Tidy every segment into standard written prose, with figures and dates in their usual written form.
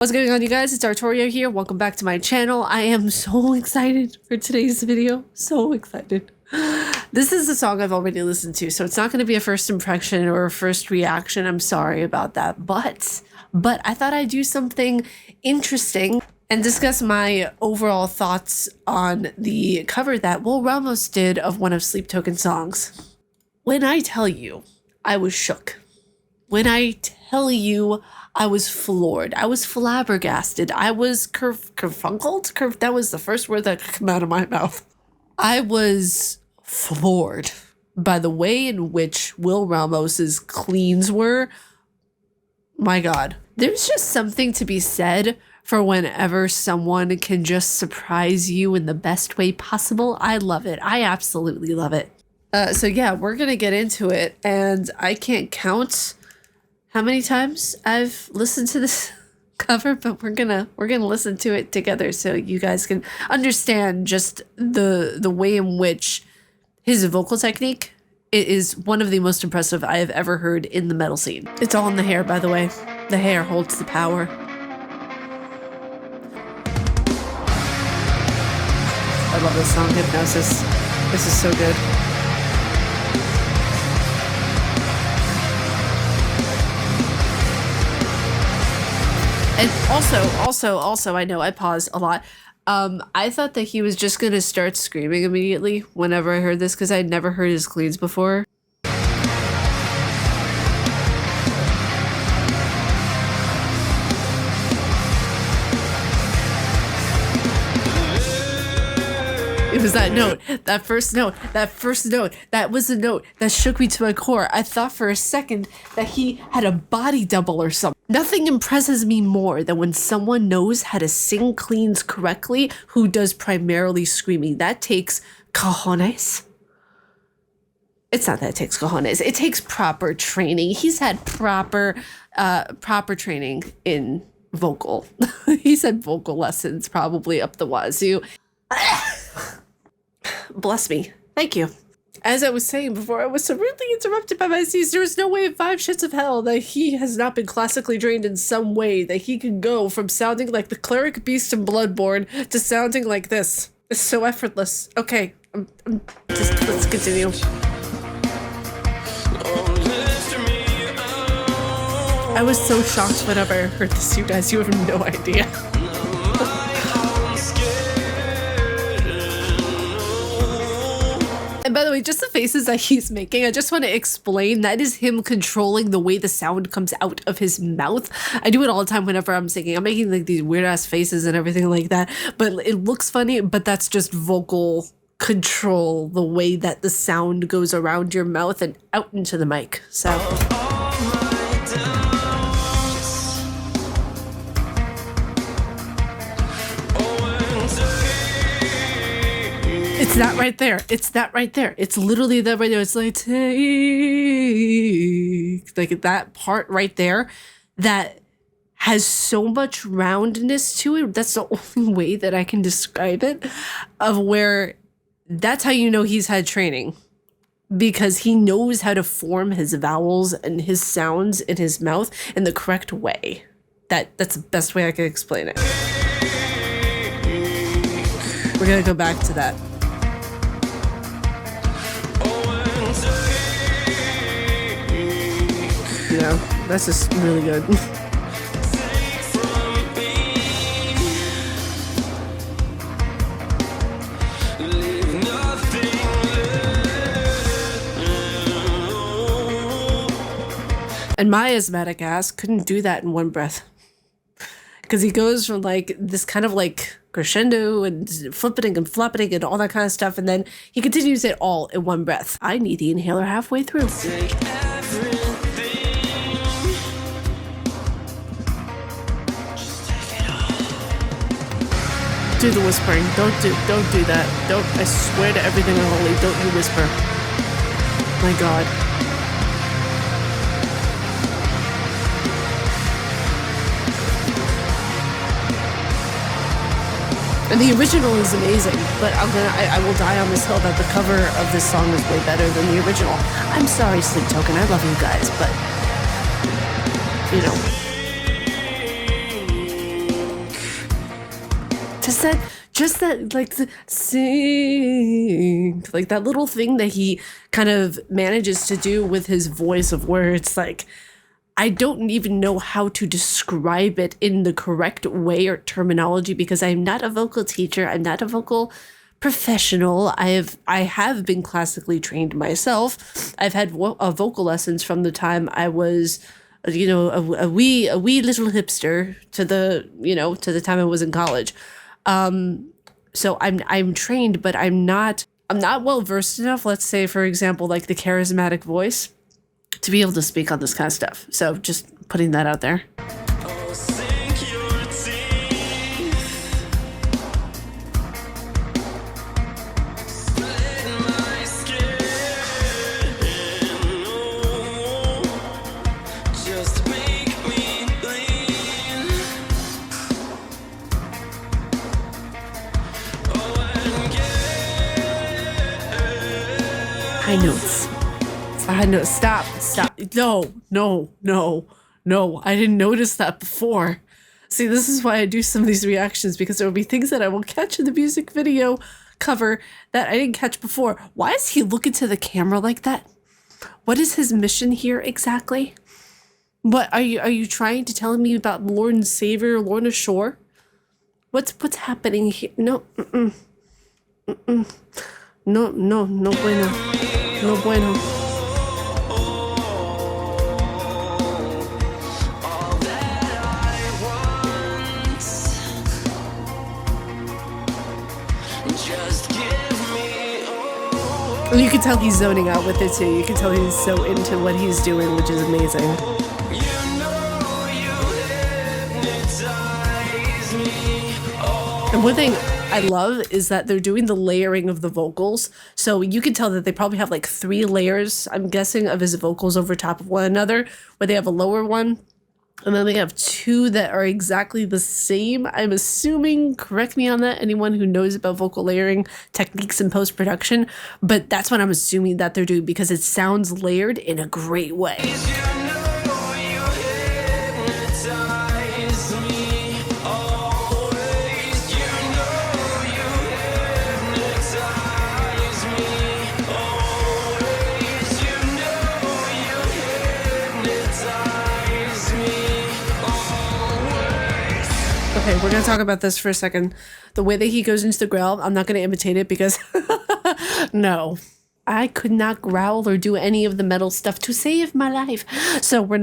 What's going on, you guys? It's Artoria here. Welcome back to my channel. I am so excited for today's video. So excited. This is a song I've already listened to, so it's not going to be a first impression or a first reaction. I'm sorry about that. But I thought I'd do something interesting and discuss my overall thoughts on the cover that Will Ramos did of one of Sleep Token's songs. When I tell you, I was shook. When I tell you, I was floored. I was flabbergasted. I was kerfunkled. That was the first word that could come out of my mouth. I was floored by the way in which Will Ramos's cleans were. My God. There's just something to be said for whenever someone can just surprise you in the best way possible. I love it. I absolutely love it. So yeah, we're going to get into it, and I can't count how many times I've listened to this cover, but we're gonna listen to it together so you guys can understand just the way in which his vocal technique is one of the most impressive I have ever heard in the metal scene. It's all in the hair, by the way. The hair holds the power. I love this song, Hypnosis. This is so good. And also, I know I paused a lot. I thought that he was just going to start screaming immediately whenever I heard this because I'd never heard his cleans before. It was that note, that first note, that was the note that shook me to my core. I thought for a second that he had a body double or something. Nothing impresses me more than when someone knows how to sing cleans correctly who does primarily screaming. That takes cojones. It's not that it takes cojones. It takes proper training. He's had proper training in vocal. He's had vocal lessons probably up the wazoo. Bless me. Thank you. As I was saying before, I was so rudely interrupted by my sneeze. There is no way in 5 shits of hell that he has not been classically trained in some way, that he can go from sounding like the cleric beast in Bloodborne to sounding like this. It's so effortless. Okay, let's continue. I was so shocked whenever I heard this, you guys. You have no idea. And by the way, just the faces that he's making, I just want to explain that is him controlling the way the sound comes out of his mouth. I do it all the time whenever I'm singing. I'm making like these weird ass faces and everything like that, but it looks funny, but that's just vocal control, the way that the sound goes around your mouth and out into the mic. So it's that right there. It's that right there. It's literally that right there. It's like, take, like that part right there that has so much roundness to it. That's the only way that I can describe it, of where that's how you know he's had training, because he knows how to form his vowels and his sounds in his mouth in the correct way. That's the best way I can explain it. We're going to go back to that. You know, that's just really good. And my asthmatic ass couldn't do that in one breath. Because he goes from like this kind of like crescendo and flipping and flopping and all that kind of stuff, and then he continues it all in one breath. I need the inhaler halfway through. Do the whispering. Don't do that. Don't. I swear to everything unholy, don't you whisper. My God. And the original is amazing, but I will die on this hill that the cover of this song is way better than the original. I'm sorry, Sleep Token. I love you guys, but you know. just that, like the sing, like that little thing that he kind of manages to do with his voice of words. Like, I don't even know how to describe it in the correct way or terminology because I'm not a vocal teacher. I'm not a vocal professional. I have been classically trained myself. I've had vocal lessons from the time I was, you know, a wee little hipster to the time I was in college. So I'm trained, but I'm not well versed enough. Let's say, for example, like the charismatic voice, to be able to speak on this kind of stuff. So just putting that out there. High notes. High notes. Stop. No. I didn't notice that before. See, this is why I do some of these reactions, because there will be things that I will catch in the music video cover that I didn't catch before. Why is he looking to the camera like that? What is his mission here exactly? What are you trying to tell me about Lord and Savior Lorna Shore? What's happening here? No. No bueno. No bueno. You can tell he's zoning out with it too. You can tell he's so into what he's doing, which is amazing. And one thing I love is that they're doing the layering of the vocals. So you can tell that they probably have like 3 layers, I'm guessing, of his vocals over top of one another, where they have a lower one, and then they have 2 that are exactly the same. I'm assuming, correct me on that, anyone who knows about vocal layering techniques in post-production, but that's what I'm assuming that they're doing because it sounds layered in a great way. Okay, we're going to talk about this for a second. The way that he goes into the growl, I'm not going to imitate it because no, I could not growl or do any of the metal stuff to save my life. So we're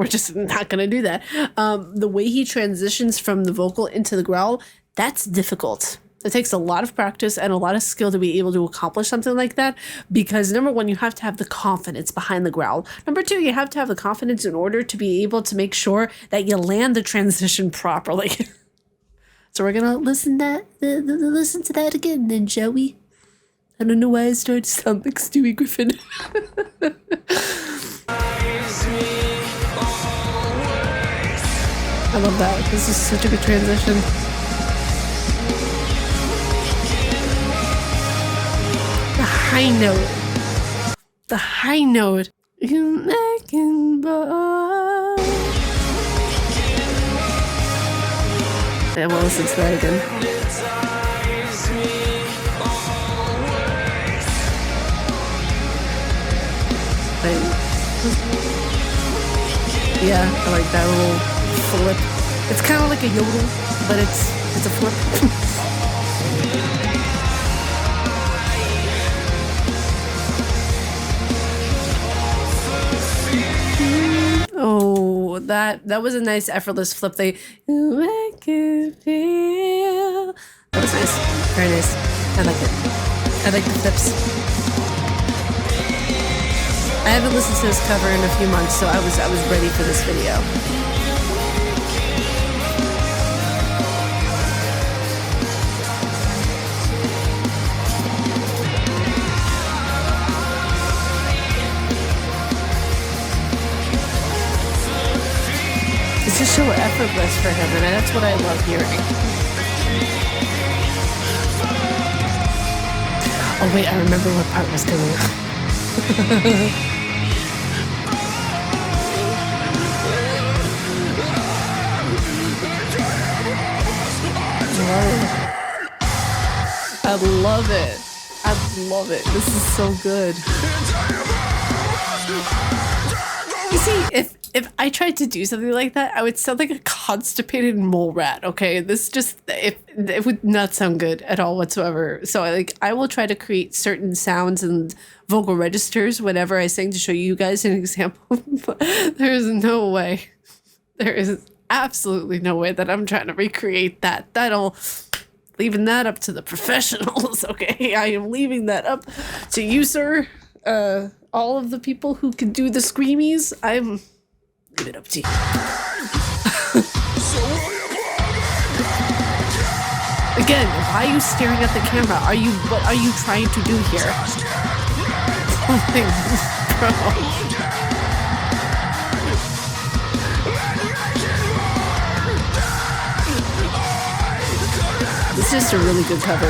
just not going to do that. The way he transitions from the vocal into the growl, that's difficult. It takes a lot of practice and a lot of skill to be able to accomplish something like that, because number one, you have to have the confidence behind the growl. Number two, you have to have the confidence in order to be able to make sure that you land the transition properly. So we're gonna listen to that again then, shall we? I don't know why I started to sound like Stewie Griffin. I love that. This is such a good transition. High note. The high note. Yeah, we'll listen to that again. Yeah, I like that little flip. It's kind of like a yodel, but it's a flip. Oh, that was a nice effortless flip. I can feel. That was nice. Very nice. I like it. I like the flips. I haven't listened to this cover in a few months, so I was ready for this video. It's just so effortless for him, and that's what I love hearing. Oh wait, I remember what part was coming up. Whoa. I love it. I love it. This is so good. You see, if I tried to do something like that, I would sound like a constipated mole rat. Okay, this just it would not sound good at all whatsoever. So I will try to create certain sounds and vocal registers whenever I sing to show you guys an example. But there is no way. There is absolutely no way that I'm trying to recreate that. Leaving that up to the professionals. Okay, I am leaving that up to you, sir. All of the people who can do the screamies, I'm leave it up to you. Again, why are you staring at the camera? What are you trying to do here? Oh my bro. It's just a really good cover.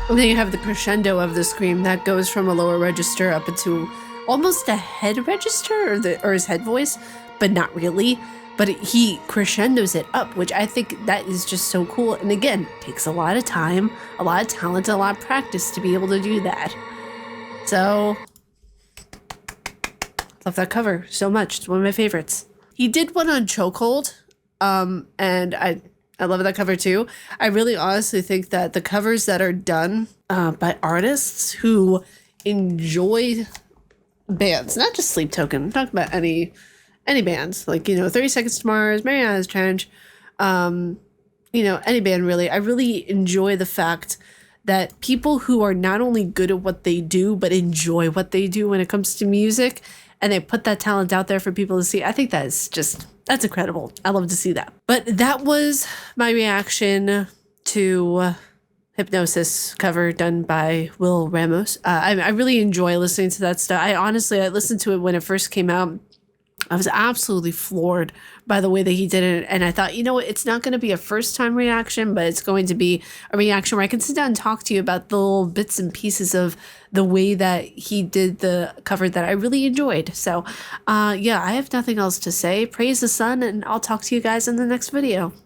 And then you have the crescendo of the scream that goes from a lower register up into almost a head register or his head voice, but not really. But he crescendos it up, which I think that is just so cool. And again, takes a lot of time, a lot of talent, a lot of practice to be able to do that. So, love that cover so much. It's one of my favorites. He did one on Chokehold, and I love that cover too. I really honestly think that the covers that are done by artists who enjoy bands, not just Sleep Token, I'm talking about any bands, like, 30 Seconds to Mars, Mariana's Trench, any band really. I really enjoy the fact that people who are not only good at what they do, but enjoy what they do when it comes to music, and they put that talent out there for people to see. I think that's incredible. I love to see that. But that was my reaction to Hypnosis cover done by Will Ramos. I really enjoy listening to that stuff. I listened to it when it first came out. I was absolutely floored by the way that he did it. And I thought, it's not going to be a first time reaction, but it's going to be a reaction where I can sit down and talk to you about the little bits and pieces of the way that he did the cover that I really enjoyed. So, I have nothing else to say. Praise the sun, and I'll talk to you guys in the next video.